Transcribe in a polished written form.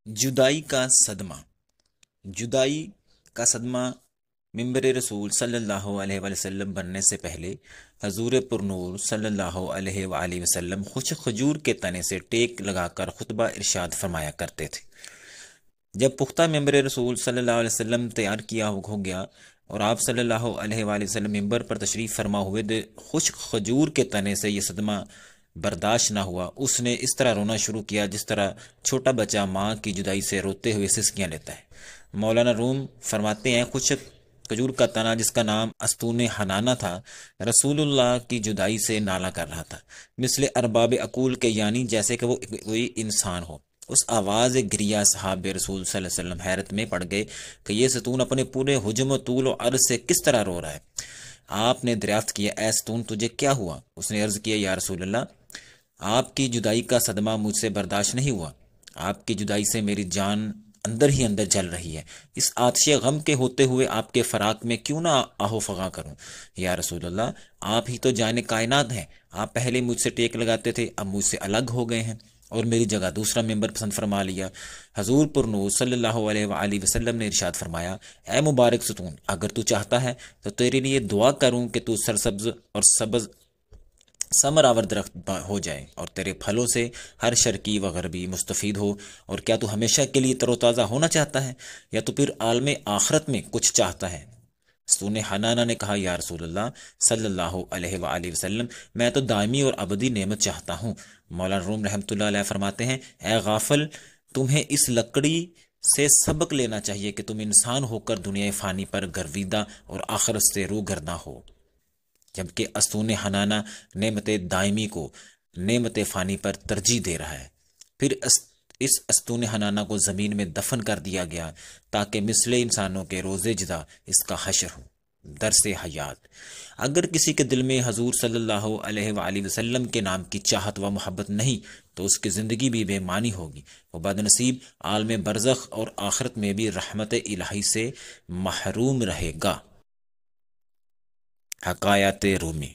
جدائی کا صدمہ۔ جدائی کا صدمہ منبر رسول صلی اللہ علیہ وآلہ وسلم بننے سے پہلے حضور پرنور صلی اللہ علیہ وآلہ وسلم خوش کھجور کے تنے سے ٹیک لگا کر خطبہ ارشاد فرمایا کرتے تھے۔ جب پختہ منبر رسول صلی اللہ علیہ وسلم تیار کیا ہو گیا اور آپ صلی اللہ علیہ وآلہ وسلم منبر پر تشریف فرما ہوئے خشک کھجور کے تنے سے یہ صدمہ برداشت نہ ہوا۔ اس نے اس طرح رونا شروع کیا جس طرح چھوٹا بچہ ماں کی جدائی سے روتے ہوئے سسکیاں لیتا ہے۔ مولانا روم فرماتے ہیں خشک کھجور کا تنا جس کا نام استون حنانہ تھا رسول اللہ کی جدائی سے نالا کر رہا تھا، مثل ارباب عقول کے، یعنی جیسے کہ وہ کوئی انسان ہو۔ اس آواز گریا صحاب رسول صلی اللہ علیہ وسلم حیرت میں پڑ گئے کہ یہ ستون اپنے پورے حجم و طول و عرض سے کس طرح رو رہا ہے۔ آپ نے دریافت کیا، اے ستون تجھے کیا ہوا؟ اس نے عرض کیا، یا رسول اللہ، آپ کی جدائی کا صدمہ مجھ سے برداشت نہیں ہوا۔ آپ کی جدائی سے میری جان اندر ہی اندر جل رہی ہے۔ اس آتش غم کے ہوتے ہوئے آپ کے فراق میں کیوں نہ آہو فغاں کروں؟ یا رسول اللہ، آپ ہی تو جان کائنات ہیں۔ آپ پہلے مجھ سے ٹیک لگاتے تھے، اب مجھ سے الگ ہو گئے ہیں اور میری جگہ دوسرا ممبر پسند فرما لیا۔ حضور پرنور صلی اللہ علیہ وآلہ وسلم نے ارشاد فرمایا، اے مبارک ستون، اگر تو چاہتا ہے تو تیرے لیے دعا کروں کہ تو سرسبز اور سبز ثمر آور درخت ہو جائے اور تیرے پھلوں سے ہر شرقی و غربی مستفید ہو۔ اور کیا تو ہمیشہ کے لیے تر و تازہ ہونا چاہتا ہے یا تو پھر عالم آخرت میں کچھ چاہتا ہے؟ ستون حنانہ نے کہا، یا رسول اللہ صلی اللہ علیہ وآلہ وسلم، میں تو دائمی اور ابدی نعمت چاہتا ہوں۔ مولانا روم رحمۃ اللہ علیہ فرماتے ہیں، اے غافل، تمہیں اس لکڑی سے سبق لینا چاہیے کہ تم انسان ہو کر دنیا فانی پر گرویدہ اور آخرت سے روگرداں ہو، جبکہ استون حنانہ نعمت دائمی کو نعمت فانی پر ترجیح دے رہا ہے۔ پھر اس استون حنانہ کو زمین میں دفن کر دیا گیا تاکہ مثل انسانوں کے روز جدا اس کا حشر ہو۔ درس حیات: اگر کسی کے دل میں حضور صلی اللہ علیہ وآلہ وسلم کے نام کی چاہت و محبت نہیں تو اس کی زندگی بھی بے معنی ہوگی، وہ بد نصیب عالم برزخ اور آخرت میں بھی رحمت الہی سے محروم رہے گا۔ حکایات رومی۔